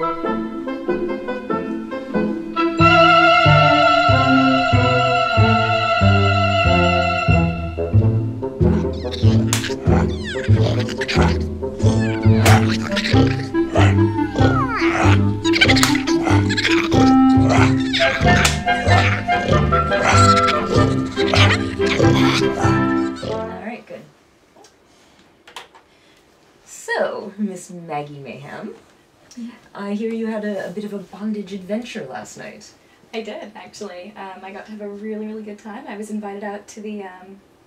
Alright, good. So, Miss Maggie Mayhem, I hear you had a bit of a bondage adventure last night. I did, actually. I got to have a really, really good time. I was invited out to the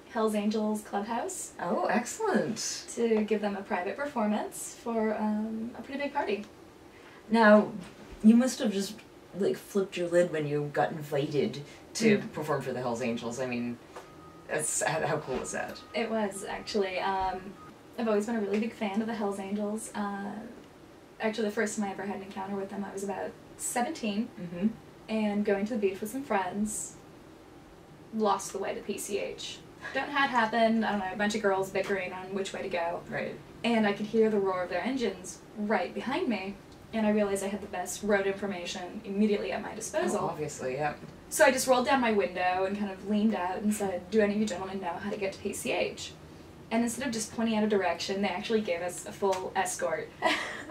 Hells Angels clubhouse. Oh, excellent. To give them a private performance for a pretty big party. Now, you must have just, like, flipped your lid when you got invited to perform for the Hells Angels. I mean, that's, how cool was that? It was, actually. I've always been a really big fan of the Hells Angels. Actually, the first time I ever had an encounter with them, I was about 17, and going to the beach with some friends, lost the way to PCH. Don't know how it happened, I don't know, a bunch of girls bickering on which way to go. Right. And I could hear the roar of their engines right behind me, and I realized I had the best road information immediately at my disposal. Oh, obviously, yeah. So I just rolled down my window and kind of leaned out and said, "Do any of you gentlemen know how to get to PCH?" And instead of just pointing out a direction, they actually gave us a full escort.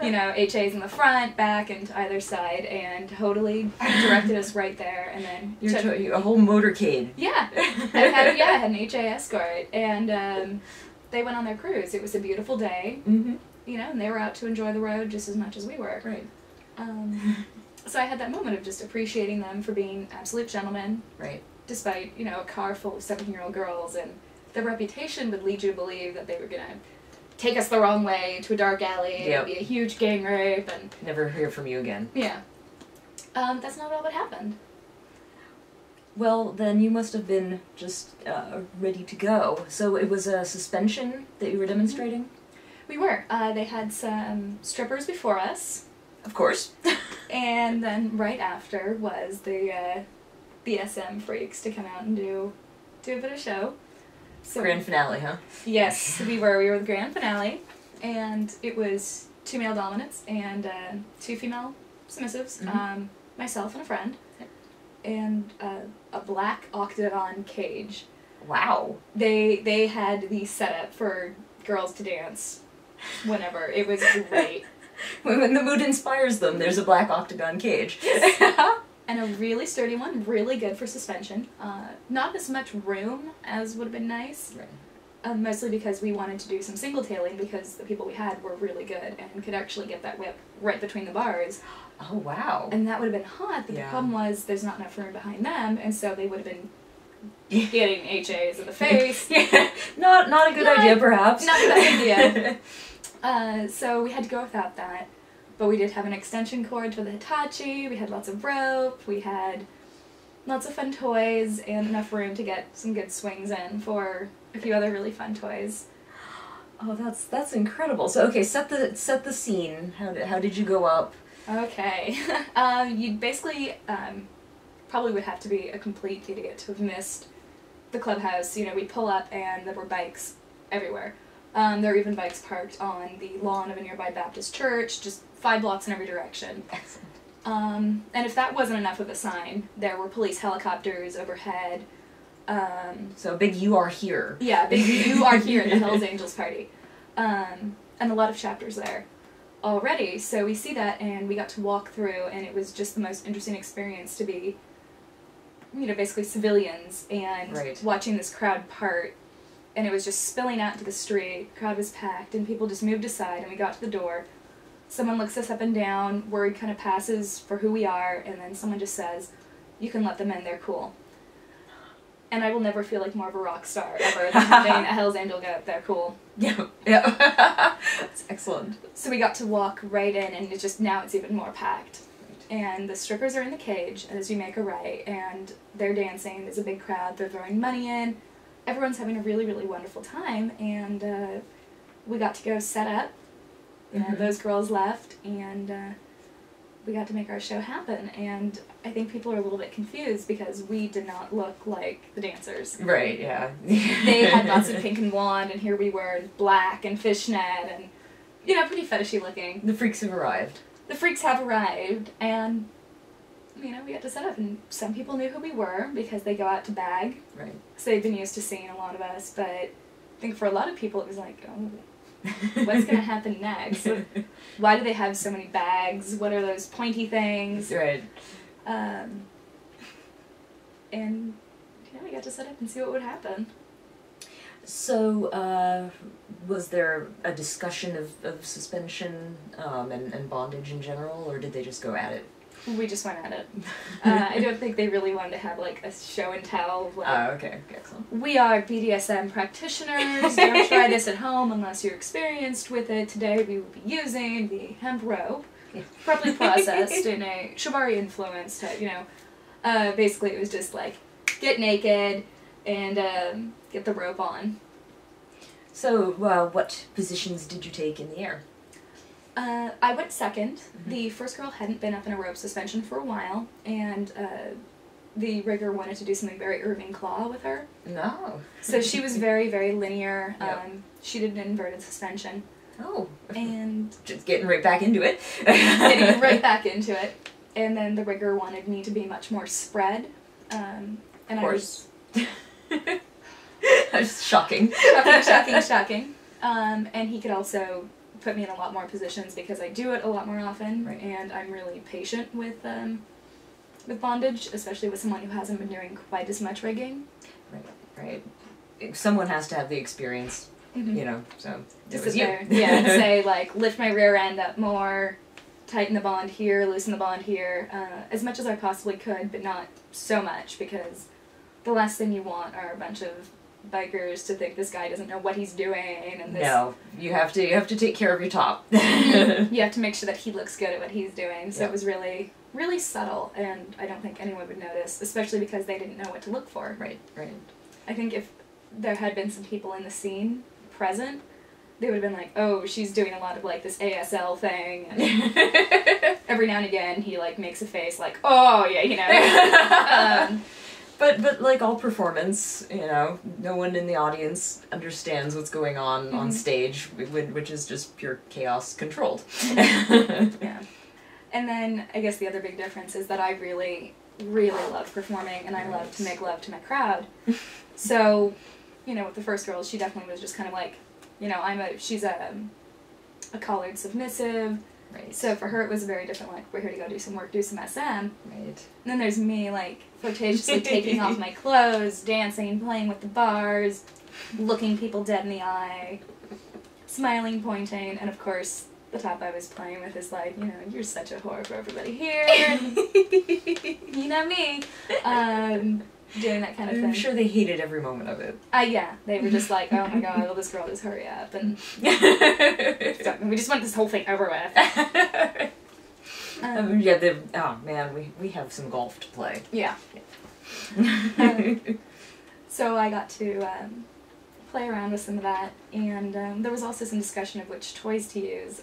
You know, HAs in the front, back, and to either side, and totally directed us right there. And then a whole motorcade. Yeah, I had an HA escort, and they went on their cruise. It was a beautiful day, you know, and they were out to enjoy the road just as much as we were. Right. So I had that moment of just appreciating them for being absolute gentlemen. Right. Despite, you know, a car full of 17-year-old girls, and their reputation would lead you to believe that they were gonna take us the wrong way to a dark alley. It'd be a huge gang rape, and never hear from you again. Yeah. That's not all that happened. Well, then you must have been just ready to go. So it was a suspension that you were demonstrating? We were. They had some strippers before us. Of course. And then right after was the SM freaks to come out and do a bit of show. So grand finale, huh? Yes, we were the grand finale, and it was 2 male dominants and 2 female submissives, myself and a friend, and a black octagon cage. Wow. They had the setup for girls to dance whenever. It was great. When the mood inspires them, there's a black octagon cage. And a really sturdy one, really good for suspension. Not as much room as would have been nice. Right. Mostly because we wanted to do some single tailing because the people we had were really good and could actually get that whip right between the bars. Oh, wow. And that would have been hot, but the problem was there's not enough room behind them, and so they would have been getting HAs in the face. Not a good idea, perhaps. Not a good idea. So we had to go without that. But we did have an extension cord for the Hitachi, we had lots of rope, we had lots of fun toys, and enough room to get some good swings in for a few other really fun toys. Oh, that's incredible. So, okay, set the scene. How did you go up? Okay. You basically probably would have to be a complete idiot to have missed the clubhouse. You know, we'd pull up and there were bikes everywhere. There were even bikes parked on the lawn of a nearby Baptist church, just 5 blocks in every direction. Excellent. And if that wasn't enough of a sign, there were police helicopters overhead. So a big "you are here." Yeah, big "you are here" at the Hells Angels party. And a lot of chapters there already. So we see that, and we got to walk through, and it was just the most interesting experience to be, you know, basically civilians and watching this crowd part. And it was just spilling out into the street, crowd was packed, and people just moved aside, and we got to the door. Someone looks us up and down, word kind of passes for who we are, and then someone just says, "You can let them in, they're cool." And I will never feel like more of a rock star ever than having a Hells Angel go, "They're cool." Yeah. That's excellent. So we got to walk right in, and it's just, now it's even more packed. And the strippers are in the cage as you make a right, and they're dancing, there's a big crowd, they're throwing money in. Everyone's having a really, really wonderful time, and we got to go set up. You know, those girls left, and we got to make our show happen. And I think people are a little bit confused because we did not look like the dancers. Right, yeah. They had lots of pink and blonde, and here we were in black and fishnet, and, you know, pretty fetishy looking. The freaks have arrived. the freaks have arrived, and, you know, we got to set up, and some people knew who we were because they go out to bag. Right. So they've been used to seeing a lot of us, but I think for a lot of people it was like, oh, what's going to happen next? Why do they have so many bags? What are those pointy things? Right. And, you know, we got to set up and see what would happen. So, was there a discussion of suspension and bondage in general, or did they just go at it? We just went at it. I don't think they really wanted to have, like, a show and tell. Of, like, Oh, okay. Excellent. we are BDSM practitioners. Don't try this at home unless you're experienced with it. Today we will be using the hemp rope, properly processed in a shibari influence type, you know. Basically, it was just like, get naked and get the rope on. So, what positions did you take in the air? I went second. The first girl hadn't been up in a rope suspension for a while, and the rigger wanted to do something very Irving Claw with her. No. So she was very, very linear. Yep. She did an inverted suspension. Oh. And just getting right back into it. getting right back into it. And then the rigger wanted me to be much more spread. And of course. That's shocking. Shocking. And he could also put me in a lot more positions because I do it a lot more often, right. And I'm really patient with bondage, especially with someone who hasn't been doing quite as much rigging. Right. Someone has to have the experience, Mm-hmm. you know, so to it was sit you. there, yeah, and say, like, lift my rear end up more, tighten the bond here, loosen the bond here, as much as I possibly could, but not so much, because the last thing you want are a bunch of bikers to think this guy doesn't know what he's doing, and this... No, you have to take care of your top. You have to make sure that he looks good at what he's doing, so Yep. It was really, really subtle, and I don't think anyone would notice, especially because they didn't know what to look for. Right. I think if there had been some people in the scene present, they would have been like, oh, she's doing a lot of, like, this ASL thing, and every now and again he, like, makes a face like, oh, yeah, you know. But like all performance, you know, no one in the audience understands what's going on Mm-hmm. stage, which is just pure chaos controlled. Yeah. And then I guess the other big difference is that I really, really love performing, and I love to make love to my crowd. So, you know, with the first girl, she definitely was just kind of like, you know, she's a collared submissive. Right. So for her, it was very different, like, we're here to go do some work, do some SM. Right. And then there's me, like, flirtatiously taking off my clothes, dancing, playing with the bars, looking people dead in the eye, smiling, pointing, and of course, the top I was playing with is like, you know, you're such a whore for everybody here, you know me, doing that kind of thing. I'm sure they hated every moment of it. Yeah, they were just like, oh my god, well, this girl, just hurry up, and so we just want this whole thing over with. Oh man, we have some golf to play. Yeah. So I got to play around with some of that, and there was also some discussion of which toys to use,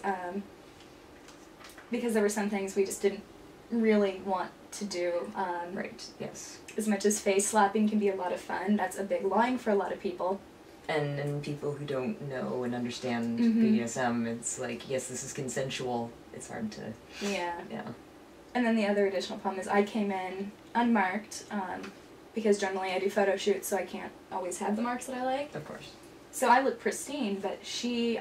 because there were some things we just didn't really want to do. Right, yes. As much as face slapping can be a lot of fun, that's a big line for a lot of people. And people who don't know and understand Mm-hmm. BDSM, it's like, yes, this is consensual. It's hard to... Yeah. Yeah. And then the other additional problem is I came in unmarked, because generally I do photo shoots, so I can't always have the marks that I like. Of course. So I look pristine, but she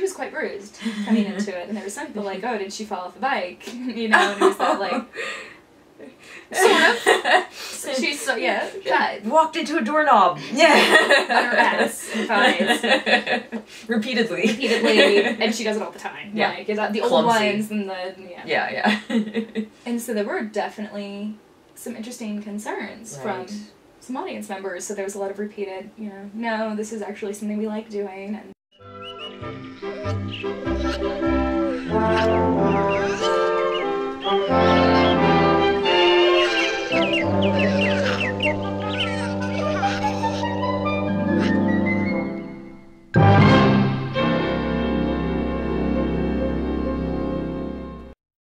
was quite bruised coming into it, and there were some people like, oh, did she fall off the bike? You know, and it was that, like, sort of. So she's so, yeah, walked into a doorknob. Yeah. on her ass and thighs. Repeatedly. And she does it all the time. Yeah. Like, the old Clumsy. ones and the, Yeah. And so there were definitely some interesting concerns Right. from some audience members, so there was a lot of repeated, you know, no, this is actually something we like doing, and